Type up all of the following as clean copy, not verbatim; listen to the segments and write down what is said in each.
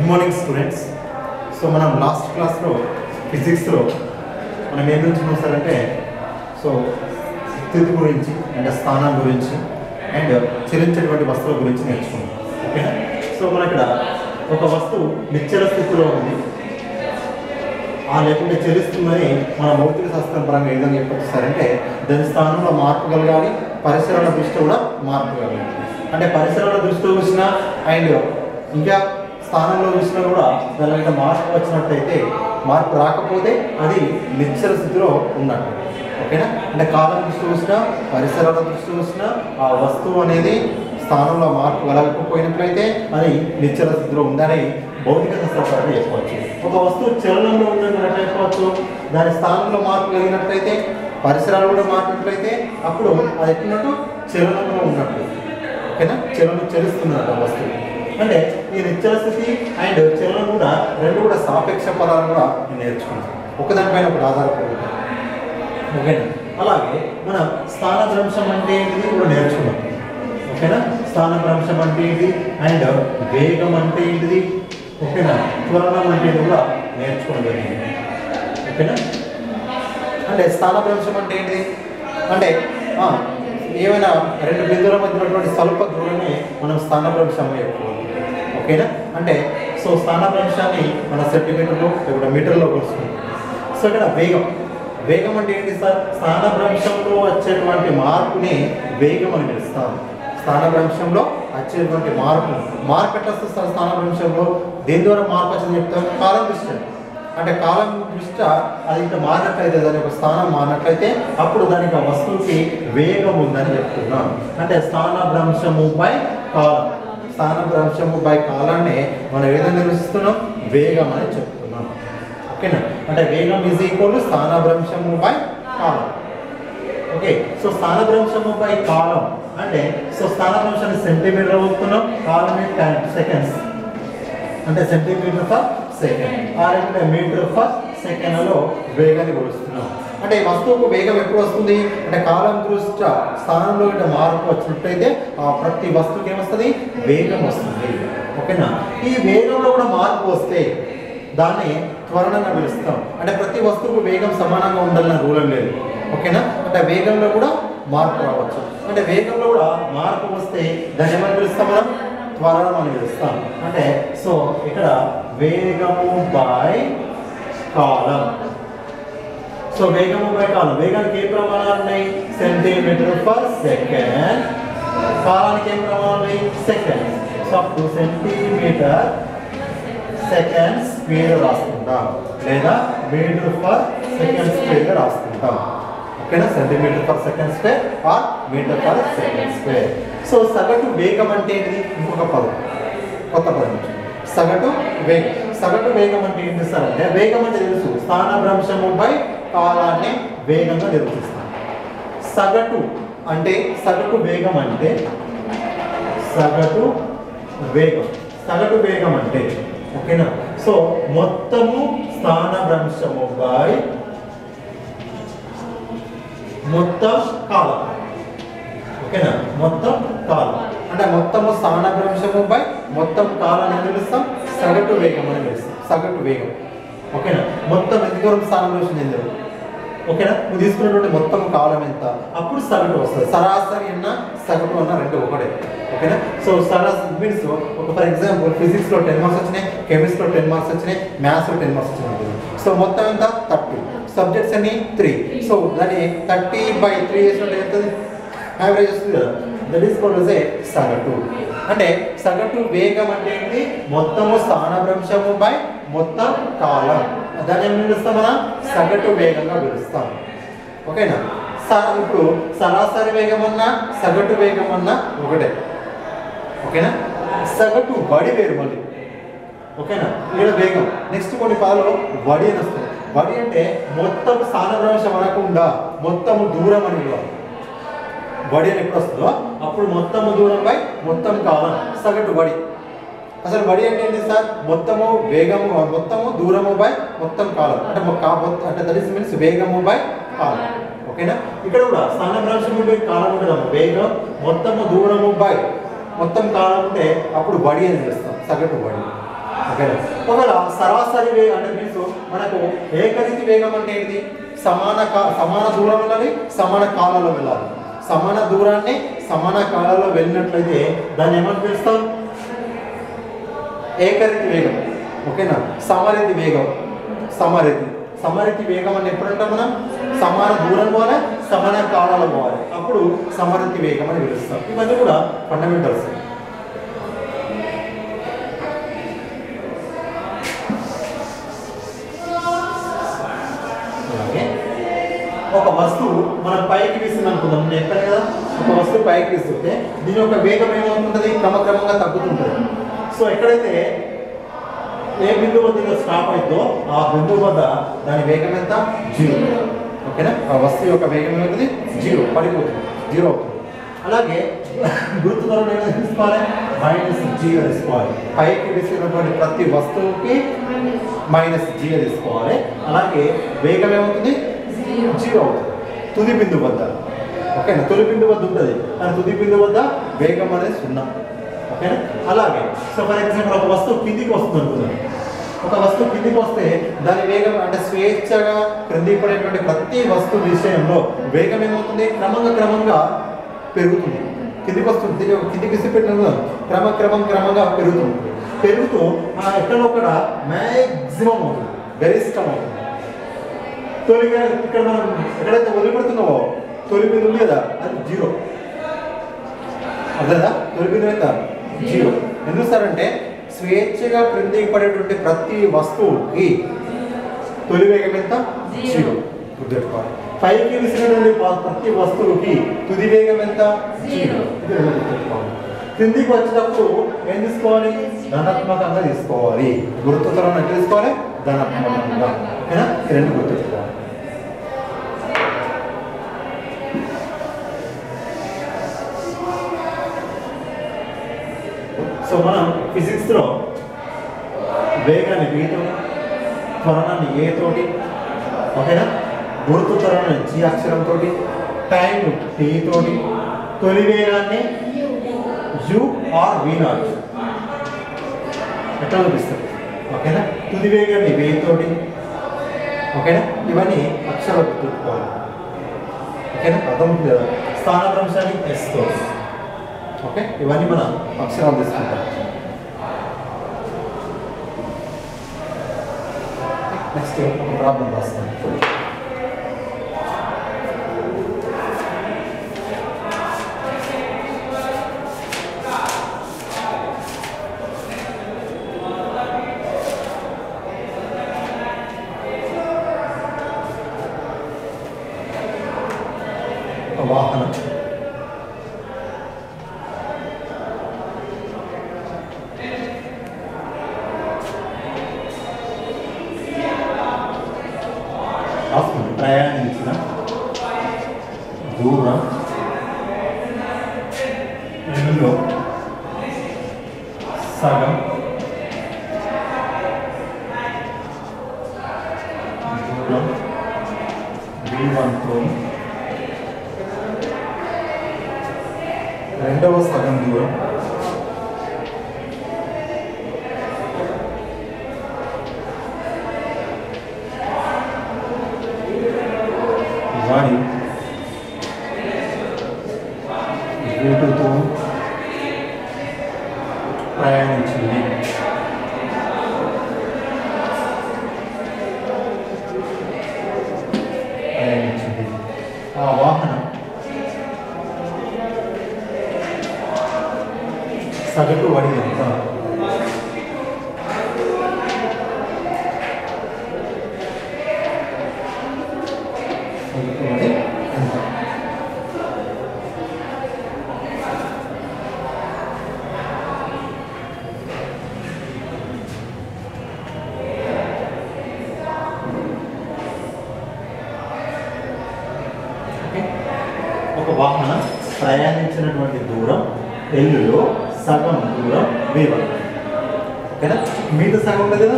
Good morning students. So మనం last క్లాస్లో ఫిజిక్స్లో మనం ఏం చూసారంటే స్థితి గురించి అండ్ స్థానం గురించి అండ్ చలించేటువంటి వస్తువుల గురించి నేర్చుకున్నాం. ఓకేనా? సో మన ఇక్కడ ఒక వస్తువు నిశ్చల స్థితిలో ఉంది, లేకుంటే చలిస్తుందని మన భౌతిక శాస్త్రం పరంగా ఏ విధంగా చెప్పొచ్చారంటే దాని స్థానంలో మార్పు కలగాలి, పరిసరాల దృష్టి కూడా మార్పు కలగాలి. అంటే పరిసరాల దృష్టి చూసినా అండ్ ఇంకా స్థానంలో చూసినా కూడా దాని మార్పు వచ్చినట్టయితే, మార్పు రాకపోతే అది నిశ్చల స్థితిలో ఉన్నట్టు. ఓకేనా? అంటే కాలం దృష్టి చూసినా పరిసరాల దృష్టి చూసినా ఆ వస్తువు అనేది స్థానంలో మార్పు కలగకపోయినట్లయితే అది నిశ్చల స్థితిలో ఉందని భౌతిక శాస్త్రపరంగా చెప్పవచ్చు. ఒక వస్తువు చలనంలో ఉన్నట్టు చెప్పవచ్చు, దాని స్థానంలో మార్పు కలిగినట్లయితే పరిసరాలు కూడా మారినట్లయితే అప్పుడు అది ఎట్లున్నట్టు చలనంలో ఉన్నట్టు. ఓకేనా? చలిస్తున్నట్టు వస్తువు. అంటే ఈ నిశ్చల స్థితి అండ్ చలనం కూడా రెండు కూడా సాపేక్ష పదాలు కూడా నేర్చుకుంటాం, ఒకదానిపైన ఒకటి ఆధారపడుతుంది. ఓకేనా? అలాగే మనం స్థానభ్రంశం అంటే ఏంటిది కూడా నేర్చుకున్నాం. ఓకేనా? స్థానభ్రంశం అంటే ఏంటి అండ్ వేగం అంటే ఏంటిది, ఓకేనా, త్వరణం అంటే కూడా నేర్చుకోవడం జరిగింది. ఓకేనా? అంటే స్థానభ్రంశం అంటే ఏంటిది అంటే ఏమైనా రెండు బిందువుల మధ్య ఉన్నటువంటి స్వల్ప దూరమే మనం స్థానభ్రంశం చెప్పుకోవాలి. ఓకేనా? అంటే స్థానభ్రంశాన్ని మన సెంటీమీటర్లో లేకపోతే మీటర్లో కొలుసుకుంటాం. సో ఇక్కడ వేగం అంటే ఏంటి సార్? స్థానభ్రంశంలో వచ్చేటువంటి మార్పుని వేగం అని పిలుస్తాం. స్థానభ్రంశంలో వచ్చేటువంటి మార్పు ఎట్లా వస్తుంది సార్? స్థానభ్రంశంలో దేని ద్వారా మార్పు వచ్చిందని చెప్తాం? కాలం దృష్ట్యా. అంటే కాలం దృష్ట్యా అది ఇంకా మారినట్లయితే, దాని యొక్క స్థానం మారినట్లయితే అప్పుడు దానికి ఆ వస్తువుకి వేగం ఉందని చెప్తున్నాం. అంటే స్థానభ్రంశము బై కాలం, స్థానభ్రంశము బై కాలాన్ని మనం ఏదైనా నిర్వచిస్తున్నాం? వేగం అని చెప్తున్నాం. ఓకేనా? అంటే వేగం ఈజ్ ఈక్వల్ టు స్థానభ్రంశము బై కాలం. ఓకే. సో స్థానభ్రంశము బై కాలం అంటే స్థానభ్రంశాన్ని సెంటీమీటర్ అవుతున్నాం, కాలాన్ని సెకండ్స్ అంటే సెంటీమీటర్ ఫర్ సెకండ్ అంటే మీటర్ ఫర్ సెకండ్లో వేగాన్ని కొలుస్తున్నాం. అంటే ఈ వస్తువుకు వేగం ఎప్పుడు వస్తుంది అంటే కాలం దృష్ట్యా స్థానంలో మార్పు వచ్చినట్టయితే ప్రతి వస్తువుకి ఏమొస్తుంది? వేగం వస్తుంది. ఓకేనా? ఈ వేగంలో కూడా మార్పు వస్తే దాన్ని త్వరణంగా పిలుస్తాం. అంటే ప్రతి వస్తువుకు వేగం సమానంగా ఉండాలన్న రూల్ లేదు. ఓకేనా? అంటే వేగంలో కూడా మార్పు రావచ్చు. అంటే వేగంలో కూడా మార్పు వస్తే దాన్ని ఏమని పిలుస్తాం? మనం త్వరణం అని పిలుస్తాం. అంటే ఇక్కడ వేగము బై కాలం. వేగము బై కాలం. వేగానికి ఏ ప్రమాణాలు ఉన్నాయి? Centimetre per second. కాలానికి ఏం ప్రమాణాలు ఉన్నాయి? Second. Up to centimetre second square రాసుకుంటాం, లేదా మీటర్ పర్ సెకండ్ స్క్వేర్ రాసుకుంటాం. ఓకేనా? Centimetre per second square or metre per second square. సగటు వేగం అంటే ఏంటిది? ఇంకొక పదం, కొత్త పదం. సగటు వేగం అంటే ఏంటి సార్? అంటే వేగం అంటే తెలుసు, స్థానభ్రంశము బై కాలాన్ని వేగంగా నిర్వచిస్తాం. సగటు వేగం అంటే సగటు వేగం అంటే ఓకేనా? మొత్తము స్థానభ్రంశము బై మొత్తం కాలం. ఓకేనా? మొత్తం కాలం అంటే మొత్తము స్థానభ్రంశము బై మొత్తం కాలాన్ని పిలుస్తాం సగటు వేగం అని పిలుస్తాం. సగటు వేగం. ఓకేనా? మొత్తం ఎంత దూరం స్థానభ్రంశం చెందారు? ఓకేనా? నువ్వు తీసుకున్నటువంటి మొత్తం కాలం ఎంత, అప్పుడు సగటు వస్తుంది. సరాసరి అన్న సగటు అన్న రెండు ఒకటే. ఓకేనా? సరాసరి మీన్స్ ఫర్ ఎగ్జాంపుల్ ఫిజిక్స్లో 10 మార్క్స్ వచ్చినాయి, కెమిస్ట్రీలో 10 మార్క్స్ వచ్చినాయి, మ్యాథ్స్లో 10 మార్క్స్ వచ్చినాయి. మొత్తం ఎంత? 30. సబ్జెక్ట్స్ అన్ని 3. దాన్ని 30/3 చేసినట్టు అవుతుంది, యావరేజ్ వస్తుంది కదా. దట్ ఈస్ కాల్డ్ ఏ సగటు. అంటే సగటు వేగం అంటే ఏంటి? మొత్తము స్థానభ్రంశము బై మొత్తం కాలం. దాన్ని ఏం పిలుస్తాం? మనం సగటు వేగంగా పిలుస్తాం. ఓకేనా? ఇప్పుడు సరాసరి వేగం అన్నా సగటు వేగం అన్నా ఒకటే. ఓకేనా? సగటు వడి వేరు మళ్ళీ. ఓకేనా? ఇక్కడ వేగం. నెక్స్ట్ కొన్ని పదాలు వడి అని వస్తుంది. వడి అంటే మొత్తం స్థానభ్రంశం అనకుండా మొత్తము దూరం అని ఇవ్వాలి. వడి అని ఎప్పుడు వస్తుందో అప్పుడు మొత్తము దూరం బై మొత్తం కాలం సగటు వడి. అసలు వడి అంటే ఏంటి సార్? మొత్తము వేగము, మొత్తము దూరము బై మొత్తం కాలం అంటే దట్ ఈస్ మీన్స్ వేగము బై కాలం. ఓకేనా? ఇక్కడ కూడా స్థానభ్రంశము బై కాలం ఉంటుంది. వేగం మొత్తము దూరము బై మొత్తం కాలం ఉంటే అప్పుడు వడి అని పిలుస్తాం, సగటు వడి. ఓకేనా. ఒకవేళ సరాసరి వేగం అంటే మీన్స్ మనకు ఏకరీతి వేగం అంటే ఏంటి? సమాన దూరం వెళ్ళాలి, సమాన కాలంలో వెళ్ళాలి. సమాన దూరాన్ని సమాన కాలంలో వెళ్ళినట్లయితే దాన్ని ఏమని పిలుస్తాం? ఏకరీతి వేగం. ఓకేనా. సమరీతి వేగం, సమరీతి వేగం అని ఎప్పుడంటాం మనం? సమాన దూరం పోవాలి, సమాన కాలంలో పోవాలి, అప్పుడు సమరీతి వేగం అని పిలుస్తాం. ఇవన్నీ కూడా ఫండమెంటల్స్. ఒక వస్తువు మనం పైకి విస్తుంది అనుకుందాం. నేను చెప్పాను కదా, ఒక వస్తువు పైకి విస్తుంటే దీని యొక్క వేగం ఏమవుతుంటుంది? క్రమక్రమంగా తగ్గుతుంటుంది. సో ఎక్కడైతే ఏ బిందువు వద్ద స్టాప్ అవుతుందో ఆ బిందువు వద్ద దాని వేగం ఎంత? 0. ఓకేనా. ఆ వస్తువు యొక్క వేగం ఏమవుతుంది? 0, పడిపోతుంది, 0 అవుతుంది. అలాగే గుర్తు త్వరణ ఏమైనా తీసుకోవాలి? -g తీసుకోవాలి. పైకి విసిరినటువంటి ప్రతి వస్తువుకి -g తీసుకోవాలి. అలాగే వేగం ఏమవుతుంది? 0 అవుతుంది తుది బిందువు వద్ద. ఓకేనా. తొలి బిందువు వద్ద ఉంటుంది కానీ తుది బిందువు వద్ద వేగం అనేది 0. ఓకేనా. అలాగే సో ఫర్ ఎగ్జాంపుల్ ఒక వస్తువు కిందికి వస్తుంది అనుకుందాం. ఒక వస్తువు కిందికి వస్తే దాని వేగం అంటే స్వేచ్ఛగా క్రిందికి పడేటువంటి ప్రతి వస్తువు విషయంలో వేగం ఏమవుతుంది? క్రమంగా పెరుగుతుంది. కిందికి వస్తుంది, కిందికి విసిపెట్టిన క్రమంగా పెరుగుతూ ఎక్కడో ఒక మ్యాక్సిమం అవుతుంది, గరిష్టం అవుతుంది. తొలిగా ఇక్కడ మనం ఎక్కడైతే వదిలిపెడుతున్నావో తొలి బిందువు ఉంది కదా, అది 0. అర్థదా? తొలి బిందువు ఎంత? 0. ఎందుకు సార్ అంటే స్వేచ్ఛగా క్రిందికి పడేటువంటి ప్రతి వస్తువుకి తొలి వేగం ఎంత? 0. గుర్తుపెట్టుకోవాలి. పైకి విసిరినటువంటి ప్రతి వస్తువుకి తుది వేగం ఎంత? 0. ఇది రెండు గుర్తుపెట్టుకోవాలి. క్రిందికి వచ్చేటప్పుడు ఏం తీసుకోవాలి? ధనాత్మకంగా తీసుకోవాలి. గుర్తుతరం ఎట్లా తీసుకోవాలి? ధనాత్మకంగా. ఓకేనా. ఈ రెండు గుర్తుపెట్టుకోవాలి. సో మనం ఫిజిక్స్లో వేగాన్ని V తోటి, త్వరణాన్ని A తోటి, ఓకేనా, గుర్తు త్వరణాన్ని G అక్షరంతో, టైం T తోటి, తొలి వేగాన్ని U or V0 ఎట్లా చూపిస్తారు? ఓకేనా. తుది వేగాన్ని V తోటి. ఓకేనా. ఇవన్నీ అక్షరాలు గుర్తుపెట్టుకోవాలి. ఓకేనా. అర్థమవుతుంది కదా. స్థానభ్రంశాన్ని S తోటి. ఓకే. ఇవన్నీ మన అక్షరాలు తీసుకుంటాం. నెక్స్ట్ ఒక ప్రాబ్లం రాస్తాను. ఒక వాహనం ప్రయాణించిన దూరం ఇందులో సగం దూరం V1తో రెండవ సగం దూరం V2తో ప్రయాణించింది. ఆ వాహనం సగటు వడి ఎంత? సగటు వడి ఎంత? ఒక వాహనం ప్రయాణించినటువంటి దూరం ఎల్లులో సగం దూరం V1. ఓకేనా. మిగతా సగం ఉంది కదా,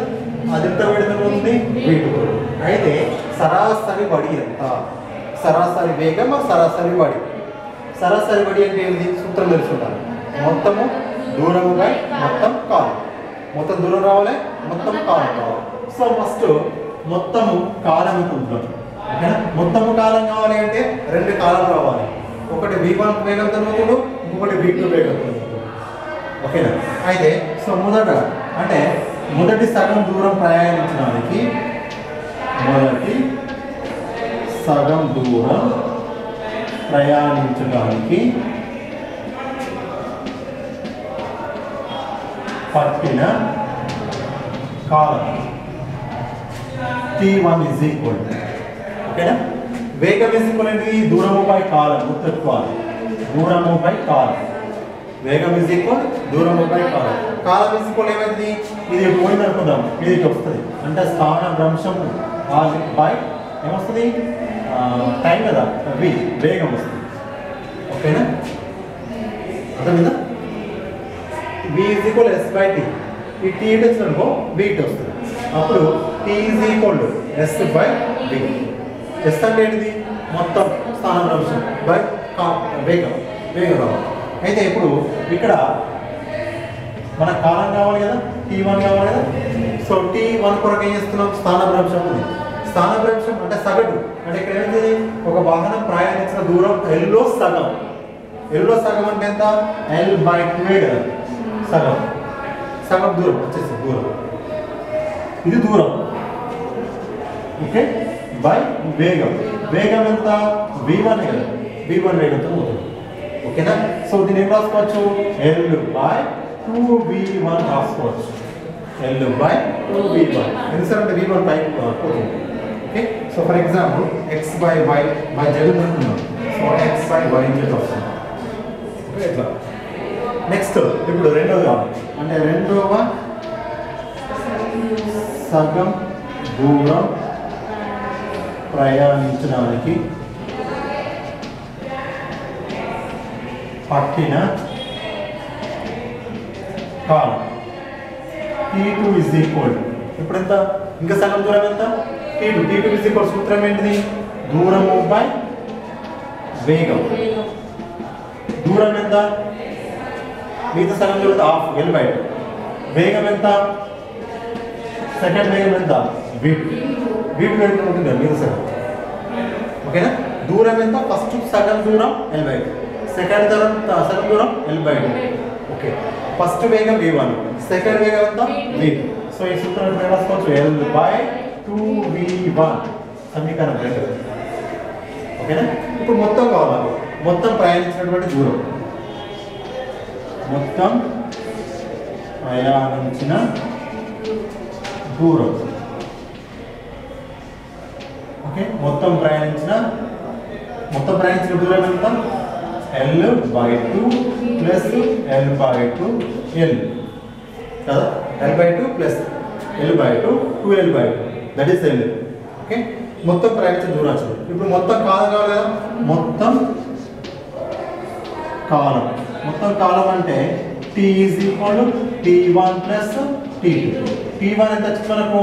అది ఎంత పెడుతుంది? V2. అయితే సరాసరి వడి ఎంత? సరాసరి వేగం, సరాసరి వడి. సరాసరి వడి అంటే ఏంటి? సూత్రం తెలుసుకుంటారు. మొత్తము దూరముగా మొత్తం కాలం. మొత్తం దూరం రావాలి, మొత్తం కాలం కావాలి. సో ఫస్ట్ మొత్తము కాలం చూద్దాం. ఓకేనా? మొత్తము కాలం కావాలి అంటే 2 కాలం రావాలి. ఒకటి v1 వేగంతో పోతుడు, ఇంకొకటి v2 వేగంతో పోతుడు. ఓకేనా? అయితే సో మొదటి సగం దూరం ప్రయాణించడానికి పట్టిన కాలం t1 is equal to, ఓకేనా? వేగం is equal to దూరముపై కాలం, గుర్తుపెట్టుకోవాలి. దూరముపై కాలం, వేగం is equal దూరముపై column. Column is equal ఏమైంది? ఇది పోయింది అనుకుందాం, ఇది వస్తుంది అంటే స్థాన భ్రంశము బై ఏమొస్తుంది? టైం కదా, వేగం వస్తుంది. ఓకేనా? అర్థమైందా? v is equal s by t. ఈ t ఇటు వచ్చిననుకో v ఇటు వస్తుంది. అప్పుడు t is equal to s by v. s అంటే ఏంటిది? మొత్తం స్థాన భ్రంశం బై వేగం రావాలి. అయితే ఇప్పుడు ఇక్కడ మన కాలం కావాలి కదా, t1 కావాలి కదా. సో t1 కొరకు ఏం చేస్తున్నాం? స్థాన భ్రంశం ఉంది. స్థాన భ్రంశం అంటే సగటు, అంటే ఇక్కడ ఏంటిది? ఒక వాహనం ప్రయాణించిన దూరం ఎల్లో సగం. ఎల్లో సగం అంటే ఎంత? l/2 కదా, సగం దూరం వచ్చేసి దూరం, ఇది దూరం. ఓకే, బై వేగం ఎంత? v1 కదా, v1 వేగంతో పోతుంది. ఓకేనా? సో దీన్ని ఏం రాసుకోవచ్చు? l/2v1 రాసుకోవచ్చు. l/2v1 ఎందుకంటే v1 పైకి పోతుంది. Okay, so for example x/y by z అనుకున్నాం. సో x/y z వస్తుంది. ఓకే, ఇట్లా. నెక్స్ట్ ఇప్పుడు రెండోది అంటే రెండవ సగం దూరం ప్రయాణించడానికి పట్టిన కాలం t2 is equal. ఇప్పుడు ఎంత? ఇంకా సగం దూరం ఎంత? t2 is equal. సూత్రం ఏంటిది? దూరము బై వేగం. దూరం ఎంత? మిగతా సగం దూరం హాఫ్ l/2. వేగం ఎంత? సెకండ్ వేగం ఎంత? v2 ఎంత ఉంటుంది? మిగతా సగం. ఓకేనా? దూరం ఎంత? ఫస్ట్ సగం దూరం l/2, సెకండ్ సగం దూరం l/2. ఓకే, ఫస్ట్ వేగం v1, సెకండ్ వేగం ఎంత? v2. సో ఈ సూత్రం రాసుకోవచ్చు l/2v1 సమీకరణం 2. ఓకేనా? ఇప్పుడు మొత్తం కావాలి, మొత్తం ప్రయాణించినటువంటి దూరం, మొత్తం ప్రయాణించిన దూరం. ఓకే, మొత్తం ప్రయాణించిన దూరం ఎంత? l/2 ప్లస్ l/2 కదా, l/2 plus l/2 2l/2 that is l. Okay, మొత్తం ప్రయాణించిన దూరం వచ్చింది. ఇప్పుడు మొత్తం కాలం కావాలి కదా, మొత్తం కాలం అంటే t is equal to t1 plus t2. t1 ఎంత వచ్చింది మనకు?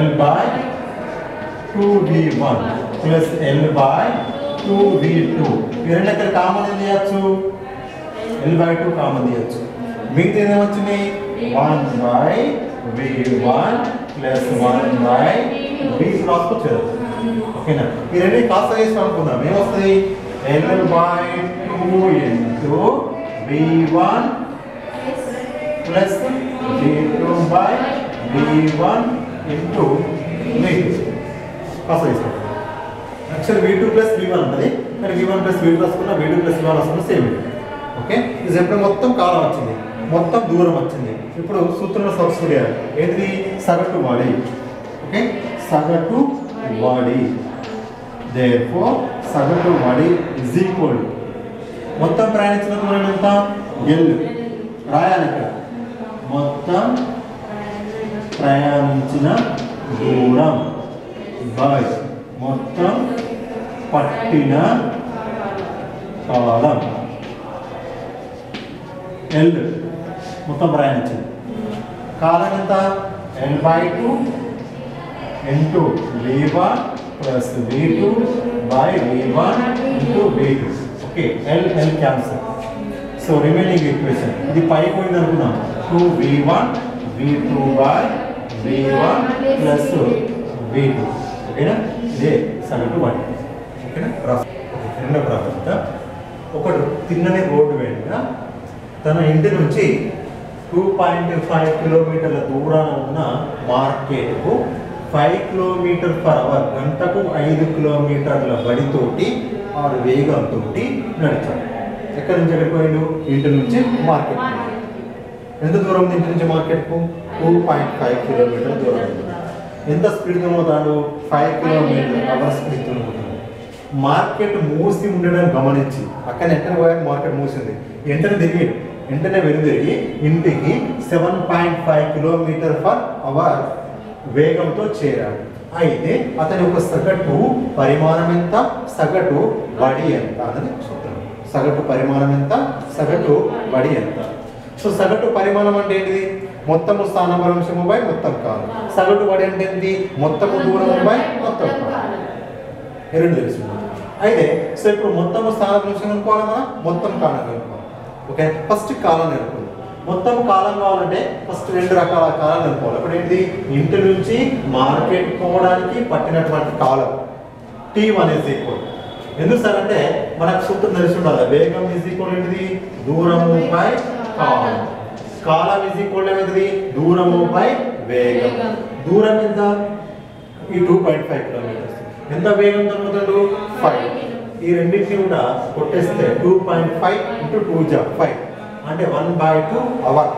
l/2v1 plus l/2v2. ఈ రెండు ఇక్కడ కామన్ ఏం చేయొచ్చు? l/2 కామన్ చేయొచ్చు. మిగతా ఏమొచ్చింది? 1/v1 ప్లస్ 1/v2 రాసుకోవచ్చు కదా. ఓకేనా? ఈ రెండు కాస్త చేసి అనుకుందాం, ఏమొస్తుంది? l/2 into v1 plus v2/v1 into v2 కాస్త చేసుకోండి. యాక్చువల్ v2 ప్లస్ v1 ఉంటుంది, కానీ v1 ప్లస్ v2 రాసుకున్నా v2 ప్లస్ v1 రాసుకున్నా సేమ్. ఓకే, ఇది ఎప్పుడు మొత్తం కాలం వచ్చింది, మొత్తం దూరం వచ్చింది. ఇప్పుడు సూత్రంలో సబ్స్టిట్యూట్ చేయాలి. ఏంటిది? సగటు వాడి. ఓకే, సగటు వాడి. దేర్ఫోర్ సగటు వాడి ఇజ్ ఈక్వల్ మొత్తం ప్రయాణించిన దూరం ఎంత? l. రాయాలి ఇక్కడ, మొత్తం ప్రయాణించిన దూరం బై మొత్తం పట్టిన కాలం l. మొత్తం ప్రయాణించింది కాలం ఎంత? l/2 into v1 plus v2 by v1 into v2. Okay, l cancel. So remaining equation ఇది పై పోయింది అనుకున్నాం, 2v1 V2 by V1 plus V2. ఓకేనా? ఇదే సగటు వాడి. ఓకేనా? రెండో ప్రాబ్లం. ఒకడు తిన్నని రోడ్డు వెంట తన ఇంటి నుంచి 2.5 కిలోమీటర్ల దూరాన ఉన్న మార్కెట్కు 5 km/h గంటకు 5 కిలోమీటర్ల బడితోటి ఆరు వేగంతో నడిచాడు. ఎక్కడి నుంచి ఎక్కడికి పోయిండు? ఇంటి నుంచి మార్కెట్. ఎంత దూరం ఉంది ఇంటి నుంచి మార్కెట్కు? 2.5 కిలోమీటర్ల దూరం. ఎంత స్పీడ్తో పోతాడు? 5 km/h స్పీడ్తో పోతాడు. మార్కెట్ మూసి ఉండడం గమనించి అక్కడ ఎంటర్ పోయాక మార్కెట్ మూసింది, వెంటనే వెనుదిరిగి ఇంటికి 7.5 km/h వేగంతో చేరాడు. అయితే అతని యొక్క సగటు పరిమాణం ఎంత, సగటు వడి ఎంత అన్నది చూద్దాం. సగటు పరిమాణం ఎంత, సగటు వడి ఎంత. సో సగటు పరిమాణం అంటే ఏంటిది? మొత్తము స్థానభ్రంశము బై మొత్తం కాలం. సగటు వడి అంటే ఏంటి? మొత్తము దూరము బై మొత్తం కాలం. రెండు తెలుసుకుందాం. అయితే సో ఇప్పుడు మొత్తము స్థానభ్రంశం అనుకోవాలి, మనం మొత్తం కాలం అనుకోవాలి. ఓకే, ఫస్ట్ కాలం అనుకోవాలి. మొత్తం కాలం కావాలంటే ఫస్ట్ రెండు రకాల కాలాలు అనుకోవాలి. ఇప్పుడు ఏంటి? ఇంటి నుంచి మార్కెట్ పోవడానికి పట్టినటువంటి కాలం T1 ఈజ్ ఈక్వల్. ఎందుకు సార్ అంటే మనకు సూత్రం తెలిసి ఉండాలి. వేగం ఈజ్ ఈక్వల్ ఏంటిది? దూరము by column. Column is equal ఏంటిది? దూరము బై వేగం. దూరం ఎంత? ఈ 2.5 కిలోమీటర్స్. ఎంత వేగంతో పోతాడు? 5. ఈ రెండింటిని కూడా కొట్టేస్తే 2.5 × 2 = 5 అంటే 1/2 అవర్,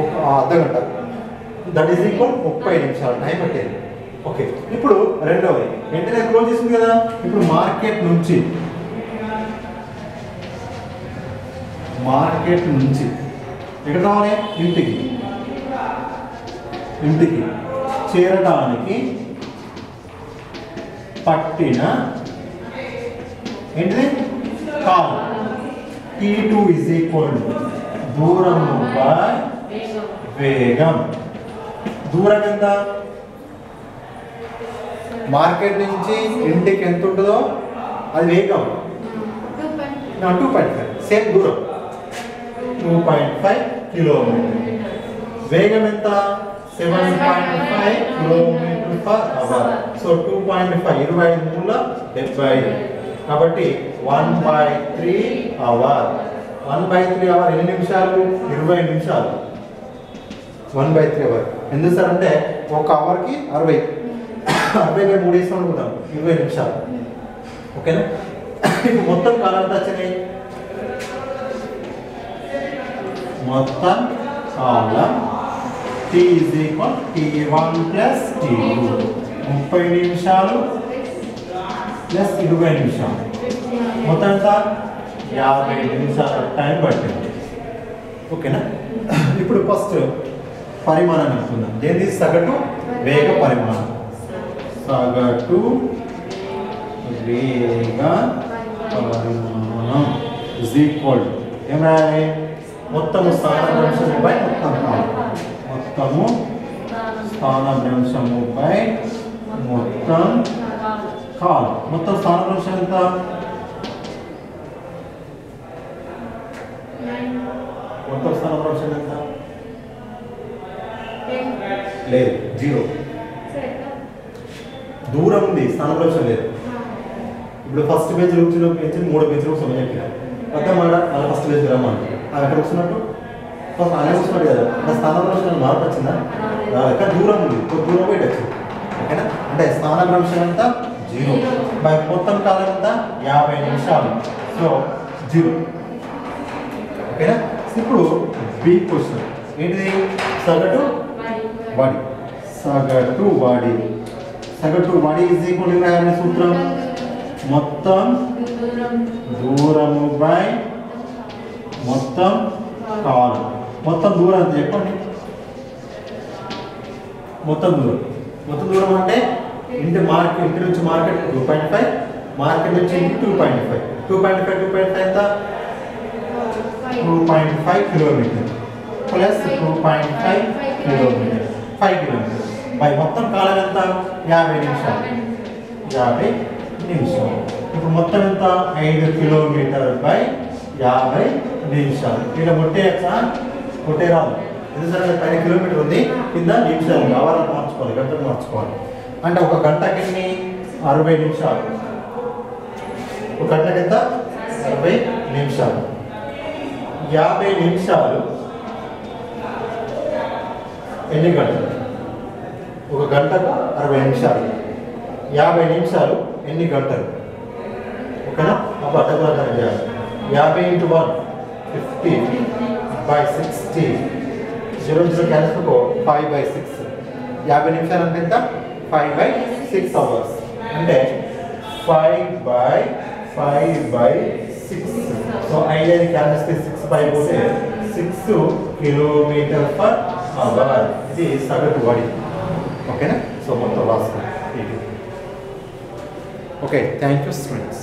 ఒక అర్ధగంట. దట్ ఈస్ ఈక్వల్ 30 నిమిషాలు టైం పట్టేది. ఓకే, ఇప్పుడు రెండవది వెంటనే క్లోజ్ చేసింది కదా. ఇప్పుడు మార్కెట్ నుంచి ఎక్కడ రావాలి? ఇంటికి చేరడానికి పట్టిన ఏంటిది? కాలం T2 ఈజ్ ఈక్వల్ దూరము బై వేగం. దూరం ఎంత? మార్కెట్ నుంచి ఇంటికి ఎంత ఉంటుందో అది వేగం 2.5. సేమ్ దూరం 2.5 కిలోమీటర్. వేగం ఎంత? 7.5 km/h. సో 2.5 25 కాబట్టి 1/3 అవర్. 1/3 అవర్ ఎన్ని నిమిషాలు? 20 నిమిషాలు. 1/3 అవర్ ఎందుకు సార్ అంటే ఒక అవర్కి 60 3 వేస్తాం అనుకుందాం, 20 నిమిషాలు. ఓకేనా? ఇప్పుడు మొత్తం కాలం ఎంత వచ్చినాయి? మొత్తం కాలం T is equal T1 plus T2. 30 నిమిషాలు ప్లస్ 20 నిమిషాలు. మొత్తం ఎంత? 50 నిమిషాల టైం పట్టింది. ఓకేనా? ఇప్పుడు ఫస్ట్ పరిమాణం అనుకుందాం. దేని? సగటు వేగ పరిమాణం. సగటు వేగ పరిమాణం ఈజ్ ఈక్వల్ ఏం రాయాలి? మొత్తము స్థానభ్రంశము బై మొత్తం కాలం. మొత్తము స్థానభ్రంశము బై మొత్తం కాలం. మొత్తం స్థానభ్రంశం ఎంత? మొత్తం స్థానభ్రంశం ఎంత? లేదు, 0. దూరం ఉంది, స్థానభ్రంశం లేదు. ఇప్పుడు ఫస్ట్ పేజ్ రూపులో పేజ్ 3 పేజీలు సమయం చెప్పిన అర్థమాట. అలా ఫస్ట్ పేజ్ రమ్మంటే ఎక్కడ వస్తున్నట్టు ఫస్ట్ అలా వస్తున్నట్టు కదా. అంటే స్థానభ్రంశం మార్పు వచ్చిందా? ఎక్కడ దూరం ఉంది, దూరం పోయి వచ్చింది. ఓకేనా? అంటే స్థానభ్రంశం ఎంత? 0. బై మొత్తం కాలం ఎంత? 50 నిమిషాలు. సో 0. ఓకేనా? ఇప్పుడు బి క్వశ్చన్ ఏంటిది? సగటు వాడి. సగటు వాడి ఈజ్ ఈక్వల్ అనే సూత్రం మొత్తం దూరము బై మొత్తం కాలం. మొత్తం దూరం ఎంత చెప్పండి? మొత్తం దూరం అంటే ఇంటి నుంచి మార్కెట్ 2.5, మార్కెట్ నుంచి ఇంటి 2.5. 2.5 ఎంత? 2.5 kilometre plus 2.5 kilometre 5 kilometre by మొత్తం కాలం ఎంత? 50 నిమిషాలు. 50 నిమిషాలు. ఇప్పుడు మొత్తం ఎంత? 5 కిలోమీటర్ బై 50 నిమిషాలు. ఇక్కడ కొట్టేయచ్చా? కొట్టే రాదు. ఎందుకంటే పైన కిలోమీటర్ ఉంది, కింద నిమిషాలు అవర్లు మార్చుకోవాలి, గంటలు మార్చుకోవాలి. అంటే ఒక గంటకి 60 నిమిషాలు. ఒక గంటకి ఎంత? 60 నిమిషాలు. 50 నిమిషాలు ఎన్ని గంటలు? ఒక గంటకు 60 నిమిషాలు. 50 నిమిషాలు ఎన్ని గంటలు? ఓకేనా? అప్పుడు అడ్డగోళం చేయాలి. 50 × 1 50/60. 0 0 క్యాన్సిల్ 5/6. 50 నిమిషాలు అంటే ఎంత? 5/6 అవర్స్. అంటే 5/6. సో 5 క్యాన్సిల్ 6/5 పోతే 6 km/h. ఇది సగటు వాడి. ఓకేనా? సో మొత్తం రాసుకోండి. Okay, thank you students.